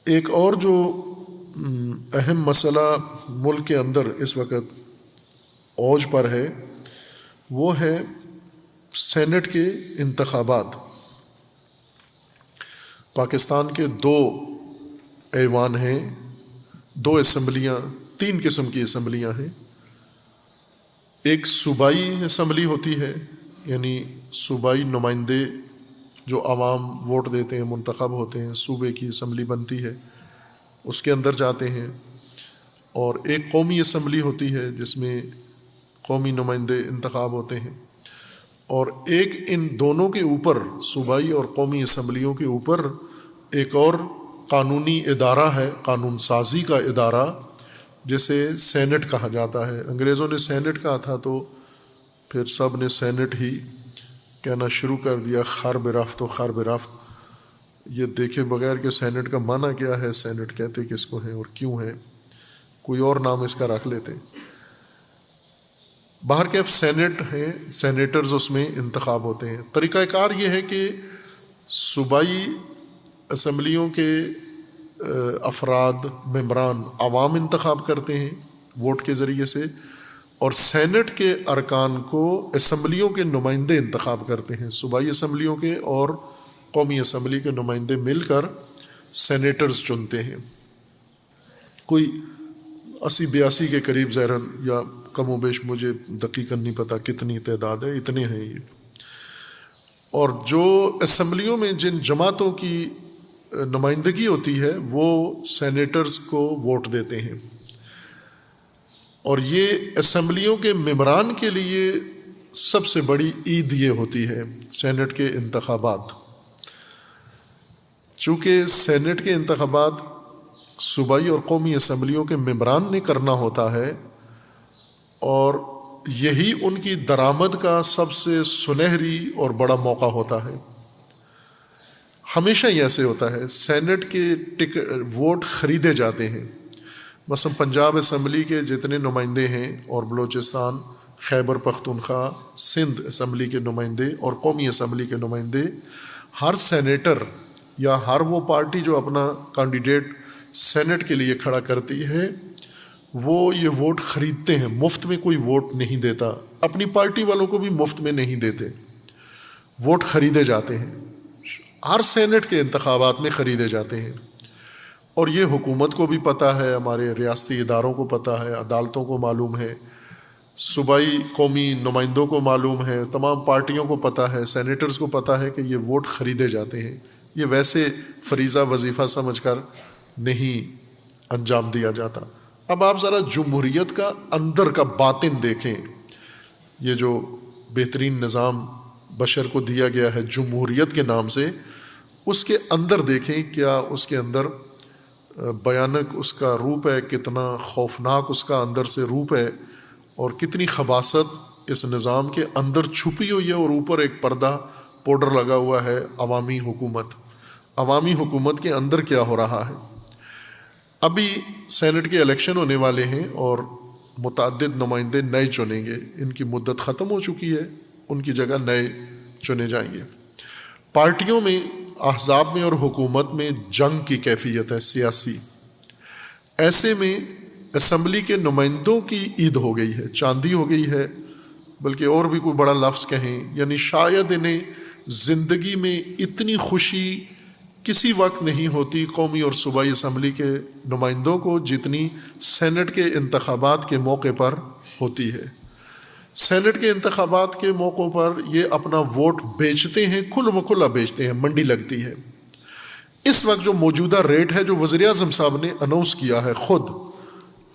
ایک اور جو اہم مسئلہ ملک کے اندر اس وقت اوج پر ہے وہ ہے سینٹ کے انتخابات۔ پاکستان کے دو ایوان ہیں، دو اسمبلیاں، تین قسم کی اسمبلیاں ہیں۔ ایک صوبائی اسمبلی ہوتی ہے، یعنی صوبائی نمائندے جو عوام ووٹ دیتے ہیں، منتخب ہوتے ہیں، صوبے کی اسمبلی بنتی ہے، اس کے اندر جاتے ہیں۔ اور ایک قومی اسمبلی ہوتی ہے جس میں قومی نمائندے انتخاب ہوتے ہیں۔ اور ایک ان دونوں کے اوپر، صوبائی اور قومی اسمبلیوں کے اوپر ایک اور قانونی ادارہ ہے، قانون سازی کا ادارہ، جسے سینٹ کہا جاتا ہے۔ انگریزوں نے سینٹ کہا تھا تو پھر سب نے سینٹ ہی کہنا شروع کر دیا، خر برفت و خر برفت، یہ دیکھے بغیر کہ سینٹ کا معنی کیا ہے، سینٹ کہتے کس کو ہیں اور کیوں ہے، کوئی اور نام اس کا رکھ لیتے۔ بہرکیف سینٹ ہیں، سینیٹرز اس میں انتخاب ہوتے ہیں۔ طریقہ کار یہ ہے کہ صوبائی اسمبلیوں کے افراد، ممبران عوام انتخاب کرتے ہیں ووٹ کے ذریعے سے، اور سینٹ کے ارکان کو اسمبلیوں کے نمائندے انتخاب کرتے ہیں۔ صوبائی اسمبلیوں کے اور قومی اسمبلی کے نمائندے مل کر سینیٹرز چنتے ہیں۔ کوئی 80-82 کے قریب ظاہراً، یا کم و بیش مجھے دقیقاً نہیں پتہ کتنی تعداد ہے، اتنے ہیں یہ۔ اور جو اسمبلیوں میں جن جماعتوں کی نمائندگی ہوتی ہے وہ سینیٹرز کو ووٹ دیتے ہیں۔ اور یہ اسمبلیوں کے ممبران کے لیے سب سے بڑی عید یہ ہوتی ہے، سینٹ کے انتخابات۔ چونکہ سینٹ کے انتخابات صوبائی اور قومی اسمبلیوں کے ممبران نے کرنا ہوتا ہے، اور یہی ان کی درآمد کا سب سے سنہری اور بڑا موقع ہوتا ہے۔ ہمیشہ یہ ایسے ہوتا ہے، سینٹ کے ووٹ خریدے جاتے ہیں۔ مثلا پنجاب اسمبلی کے جتنے نمائندے ہیں، اور بلوچستان، خیبر پختونخوا، سندھ اسمبلی کے نمائندے اور قومی اسمبلی کے نمائندے، ہر سینیٹر یا ہر وہ پارٹی جو اپنا کینڈیڈیٹ سینٹ کے لیے کھڑا کرتی ہے، وہ یہ ووٹ خریدتے ہیں۔ مفت میں کوئی ووٹ نہیں دیتا، اپنی پارٹی والوں کو بھی مفت میں نہیں دیتے، ووٹ خریدے جاتے ہیں، ہر سینٹ کے انتخابات میں خریدے جاتے ہیں۔ اور یہ حکومت کو بھی پتہ ہے، ہمارے ریاستی اداروں کو پتہ ہے، عدالتوں کو معلوم ہے، صوبائی قومی نمائندوں کو معلوم ہے، تمام پارٹیوں کو پتہ ہے، سینیٹرز کو پتہ ہے کہ یہ ووٹ خریدے جاتے ہیں۔ یہ ویسے فریضہ وظیفہ سمجھ کر نہیں انجام دیا جاتا۔ اب آپ ذرا جمہوریت کا اندر کا باطن دیکھیں، یہ جو بہترین نظام بشر کو دیا گیا ہے جمہوریت کے نام سے، اس کے اندر دیکھیں کیا اس کے اندر بیانک اس کا روپ ہے، کتنا خوفناک اس کا اندر سے روپ ہے، اور کتنی خباثت اس نظام کے اندر چھپی ہوئی ہے، اور اوپر ایک پردہ پاؤڈر لگا ہوا ہے، عوامی حکومت۔ عوامی حکومت کے اندر کیا ہو رہا ہے؟ ابھی سینٹ کے الیکشن ہونے والے ہیں اور متعدد نمائندے نئے چنیں گے، ان کی مدت ختم ہو چکی ہے، ان کی جگہ نئے چنے جائیں گے۔ پارٹیوں میں، احزاب میں اور حکومت میں جنگ کی کیفیت ہے، سیاسی۔ ایسے میں اسمبلی کے نمائندوں کی عید ہو گئی ہے، چاندی ہو گئی ہے، بلکہ اور بھی کوئی بڑا لفظ کہیں، یعنی شاید انہیں زندگی میں اتنی خوشی کسی وقت نہیں ہوتی قومی اور صوبائی اسمبلی کے نمائندوں کو جتنی سینٹ کے انتخابات کے موقع پر ہوتی ہے۔ سینٹ کے انتخابات کے موقعوں پر یہ اپنا ووٹ بیچتے ہیں، کھل مکھلا بیچتے ہیں، منڈی لگتی ہے۔ اس وقت جو موجودہ ریٹ ہے، جو وزیر اعظم صاحب نے اناؤنس کیا ہے، خود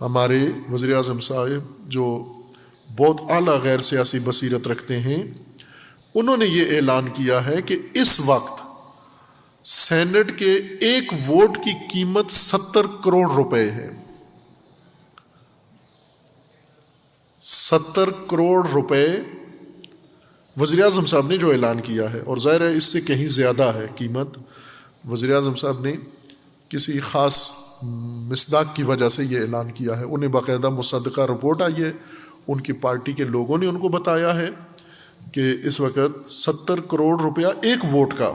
ہمارے وزیر اعظم صاحب جو بہت اعلیٰ غیر سیاسی بصیرت رکھتے ہیں، انہوں نے یہ اعلان کیا ہے کہ اس وقت سینٹ کے ایک ووٹ کی قیمت 70 کروڑ روپے ہے۔ 70 کروڑ روپے وزیر اعظم صاحب نے جو اعلان کیا ہے، اور ظاہر ہے اس سے کہیں زیادہ ہے قیمت۔ وزیر اعظم صاحب نے کسی خاص مصداق کی وجہ سے یہ اعلان کیا ہے، انہیں باقاعدہ مصدقہ رپورٹ آئی ہے، ان کی پارٹی کے لوگوں نے ان کو بتایا ہے کہ اس وقت 70 کروڑ روپیہ ایک ووٹ کا۔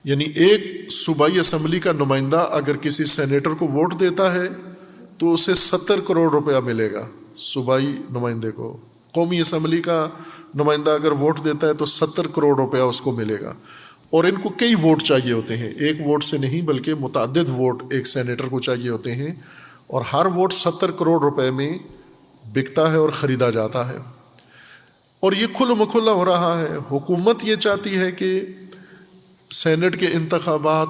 یعنی ایک صوبائی اسمبلی کا نمائندہ اگر کسی سینیٹر کو ووٹ دیتا ہے تو اسے 70 کروڑ روپیہ ملے گا صوبائی نمائندے کو. قومی اسمبلی کا نمائندہ اگر ووٹ دیتا ہے تو 70 کروڑ روپیہ اس کو ملے گا. اور ان کو کئی ووٹ چاہیے ہوتے ہیں، ایک ووٹ سے نہیں بلکہ متعدد ووٹ ایک سینیٹر کو چاہیے ہوتے ہیں، اور ہر ووٹ 70 کروڑ روپے میں بکتا ہے اور خریدا جاتا ہے. اور یہ کھل مکھلا ہو رہا ہے. حکومت یہ چاہتی ہے کہ سینٹ کے انتخابات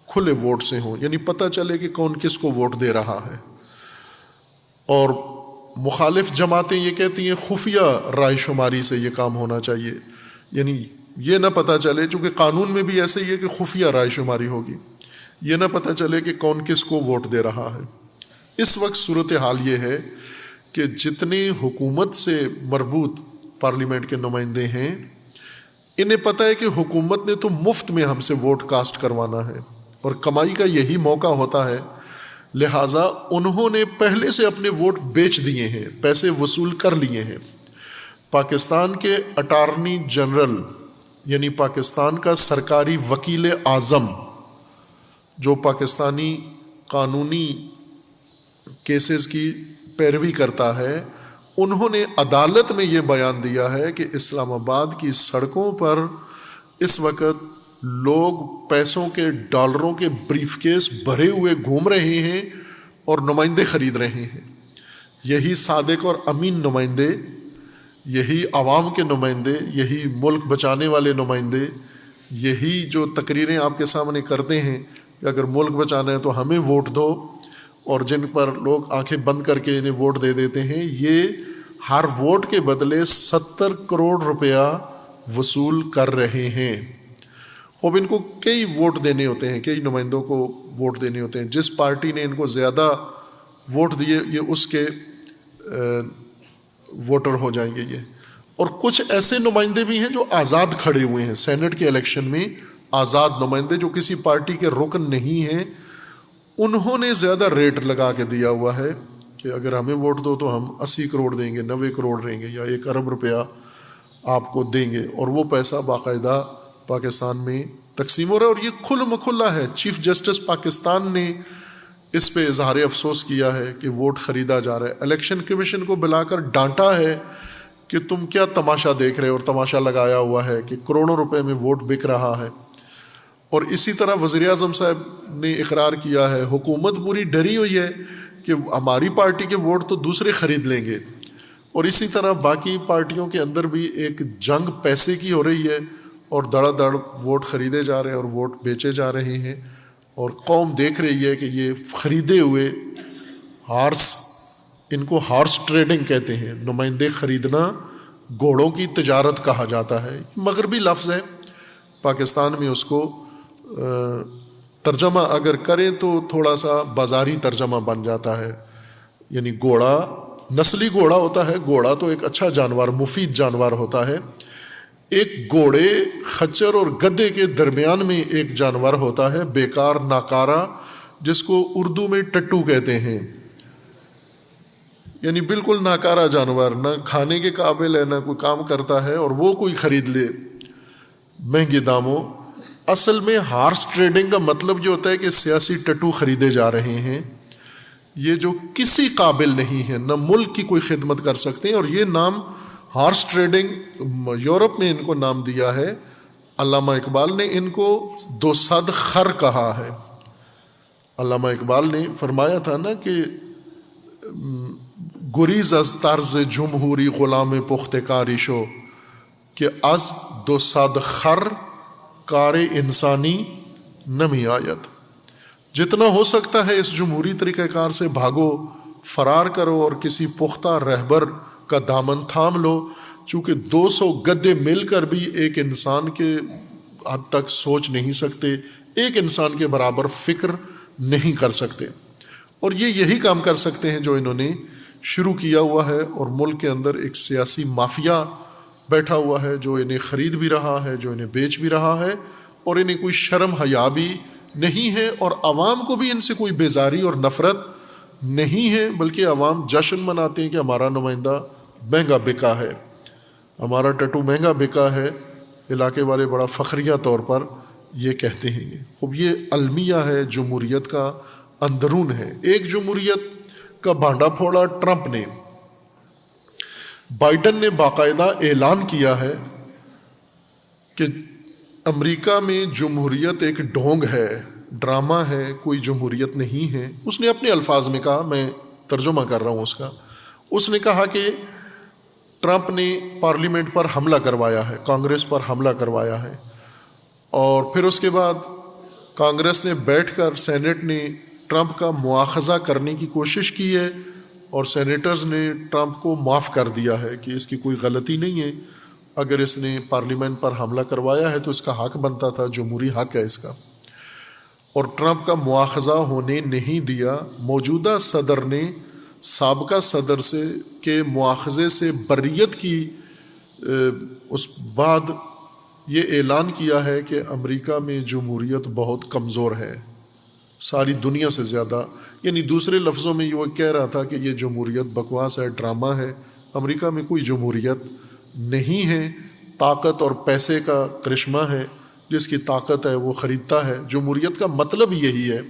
کھلے ووٹ سے ہوں، یعنی پتہ چلے کہ کون کس کو ووٹ دے رہا ہے. اور مخالف جماعتیں یہ کہتی ہیں خفیہ رائے شماری سے یہ کام ہونا چاہیے، یعنی یہ نہ پتہ چلے، چونکہ قانون میں بھی ایسے ہی ہے کہ خفیہ رائے شماری ہوگی، یہ نہ پتہ چلے کہ کون کس کو ووٹ دے رہا ہے. اس وقت صورتحال یہ ہے کہ جتنے حکومت سے مربوط پارلیمنٹ کے نمائندے ہیں انہیں پتہ ہے کہ حکومت نے تو مفت میں ہم سے ووٹ کاسٹ کروانا ہے اور کمائی کا یہی موقع ہوتا ہے، لہٰذا انہوں نے پہلے سے اپنے ووٹ بیچ دیے ہیں، پیسے وصول کر لیے ہیں. پاکستان کے اٹارنی جنرل یعنی پاکستان کا سرکاری وکیل اعظم جو پاکستانی قانونی کیسز کی پیروی کرتا ہے، انہوں نے عدالت میں یہ بیان دیا ہے کہ اسلام آباد کی سڑکوں پر اس وقت لوگ پیسوں کے ڈالروں کے بریف کیس بھرے ہوئے گھوم رہے ہیں اور نمائندے خرید رہے ہیں. یہی صادق اور امین نمائندے، یہی عوام کے نمائندے، یہی ملک بچانے والے نمائندے، یہی جو تقریریں آپ کے سامنے کرتے ہیں کہ اگر ملک بچانا ہے تو ہمیں ووٹ دو، اور جن پر لوگ آنکھیں بند کر کے انہیں ووٹ دے دیتے ہیں، یہ ہر ووٹ کے بدلے 70 کروڑ روپیہ وصول کر رہے ہیں. اب ان کو کئی ووٹ دینے ہوتے ہیں، کئی نمائندوں کو ووٹ دینے ہوتے ہیں. جس پارٹی نے ان کو زیادہ ووٹ دیے یہ اس کے ووٹر ہو جائیں گے یہ. اور کچھ ایسے نمائندے بھی ہیں جو آزاد کھڑے ہوئے ہیں سینٹ کے الیکشن میں، آزاد نمائندے جو کسی پارٹی کے رکن نہیں ہیں، انہوں نے زیادہ ریٹ لگا کے دیا ہوا ہے کہ اگر ہمیں ووٹ دو تو ہم 80 کروڑ دیں گے، 90 کروڑ دیں گے، یا 1 ارب روپیہ آپ کو دیں گے. اور وہ پیسہ باقاعدہ پاکستان میں تقسیم ہو رہا ہے اور یہ کھل مکھلا ہے. چیف جسٹس پاکستان نے اس پہ اظہار افسوس کیا ہے کہ ووٹ خریدا جا رہا ہے. الیکشن کمیشن کو بلا کر ڈانٹا ہے کہ تم کیا تماشا دیکھ رہے ہو، اور تماشا لگایا ہوا ہے کہ کروڑوں روپے میں ووٹ بک رہا ہے. اور اسی طرح وزیر اعظم صاحب نے اقرار کیا ہے، حکومت پوری ڈری ہوئی ہے کہ ہماری پارٹی کے ووٹ تو دوسرے خرید لیں گے. اور اسی طرح باقی پارٹیوں کے اندر بھی ایک جنگ پیسے کی ہو رہی ہے اور دڑا دڑ ووٹ خریدے جا رہے ہیں اور ووٹ بیچے جا رہے ہیں. اور قوم دیکھ رہی ہے کہ یہ خریدے ہوئے ہارس، ان کو ہارس ٹریڈنگ کہتے ہیں، نمائندے خریدنا گھوڑوں کی تجارت کہا جاتا ہے. مغربی لفظ ہے، پاکستان میں اس کو ترجمہ اگر کریں تو تھوڑا سا بازاری ترجمہ بن جاتا ہے. یعنی گھوڑا نسلی گھوڑا ہوتا ہے، گھوڑا تو ایک اچھا جانور، مفید جانور ہوتا ہے. ایک گھوڑے، خچر اور گدھے کے درمیان میں ایک جانور ہوتا ہے بیکار، ناکارہ، جس کو اردو میں ٹٹو کہتے ہیں. یعنی بالکل ناکارہ جانور، نہ کھانے کے قابل ہے نہ کوئی کام کرتا ہے، اور وہ کوئی خرید لے مہنگے داموں. اصل میں ہارس ٹریڈنگ کا مطلب یہ ہوتا ہے کہ سیاسی ٹٹو خریدے جا رہے ہیں، یہ جو کسی قابل نہیں ہے، نہ ملک کی کوئی خدمت کر سکتے ہیں. اور یہ نام ہارس ٹریڈنگ یورپ نے ان کو نام دیا ہے. علامہ اقبال نے ان کو 200 خر کہا ہے. علامہ اقبال نے فرمایا تھا نا کہ گریز از طرز جمہوری غلام پخت کاری شو، کہ از 200 خر کار انسانی نمی آیت. جتنا ہو سکتا ہے اس جمہوری طریقہ کار سے بھاگو، فرار کرو اور کسی پختہ رہبر کا دامن تھام لو. چونکہ 200 گدھے مل کر بھی ایک انسان کے حد تک سوچ نہیں سکتے، ایک انسان کے برابر فکر نہیں کر سکتے. اور یہ یہی کام کر سکتے ہیں جو انہوں نے شروع کیا ہوا ہے. اور ملک کے اندر ایک سیاسی مافیا بیٹھا ہوا ہے جو انہیں خرید بھی رہا ہے، جو انہیں بیچ بھی رہا ہے، اور انہیں کوئی شرم حیا بھی نہیں ہے. اور عوام کو بھی ان سے کوئی بیزاری اور نفرت نہیں ہے، بلکہ عوام جشن مناتے ہیں کہ ہمارا نمائندہ مہنگا بکا ہے، ہمارا ٹٹو مہنگا بکا ہے. علاقے والے بڑا فخریہ طور پر یہ کہتے ہیں خوب یہ المیہ ہے جمہوریت کا اندرون ہے۔ ایک جمہوریت کا بھانڈا پھوڑا ٹرمپ نے، بائیڈن نے باقاعدہ اعلان کیا ہے کہ امریکہ میں جمہوریت ایک ڈھونگ ہے، ڈرامہ ہے، کوئی جمہوریت نہیں ہے۔ اس نے اپنے الفاظ میں کہا، میں ترجمہ کر رہا ہوں اس کا، اس نے کہا کہ ٹرمپ نے پارلیمنٹ پر حملہ کروایا ہے، کانگریس پر حملہ کروایا ہے، اور پھر اس کے بعد کانگریس نے بیٹھ کر، سینٹ نے ٹرمپ کا مواخذہ کرنے کی کوشش کی ہے، اور سینیٹرز نے ٹرمپ کو معاف کر دیا ہے کہ اس کی کوئی غلطی نہیں ہے، اگر اس نے پارلیمنٹ پر حملہ کروایا ہے تو اس کا حق بنتا تھا، جمہوری حق ہے اس کا، اور ٹرمپ کا مواخذہ ہونے نہیں دیا۔ موجودہ صدر نے سابقہ صدر سے کے مواخذے سے بریت کی، اس بعد یہ اعلان کیا ہے کہ امریکہ میں جمہوریت بہت کمزور ہے، ساری دنیا سے زیادہ، یعنی دوسرے لفظوں میں یہ وہ کہہ رہا تھا کہ یہ جمہوریت بکواس ہے، ڈرامہ ہے، امریکہ میں کوئی جمہوریت نہیں ہے، طاقت اور پیسے کا کرشمہ ہے، جس کی طاقت ہے وہ خریدتا ہے۔ جمہوریت کا مطلب یہی ہے،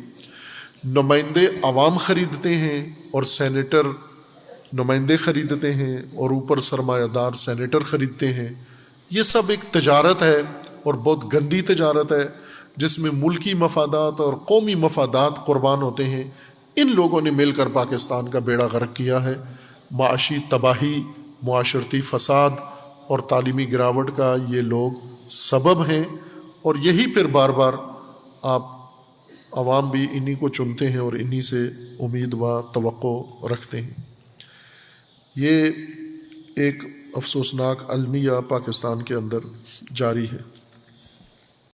نمائندے عوام خریدتے ہیں اور سینیٹر نمائندے خریدتے ہیں، اور اوپر سرمایہ دار سینیٹر خریدتے ہیں۔ یہ سب ایک تجارت ہے، اور بہت گندی تجارت ہے، جس میں ملکی مفادات اور قومی مفادات قربان ہوتے ہیں۔ ان لوگوں نے مل کر پاکستان کا بیڑا غرق کیا ہے، معاشی تباہی، معاشرتی فساد اور تعلیمی گراوٹ کا یہ لوگ سبب ہیں، اور یہی پھر بار بار آپ عوام بھی انہی کو چنتے ہیں اور انہی سے امید و توقع رکھتے ہیں۔ یہ ایک افسوسناک المیہ پاکستان کے اندر جاری ہے۔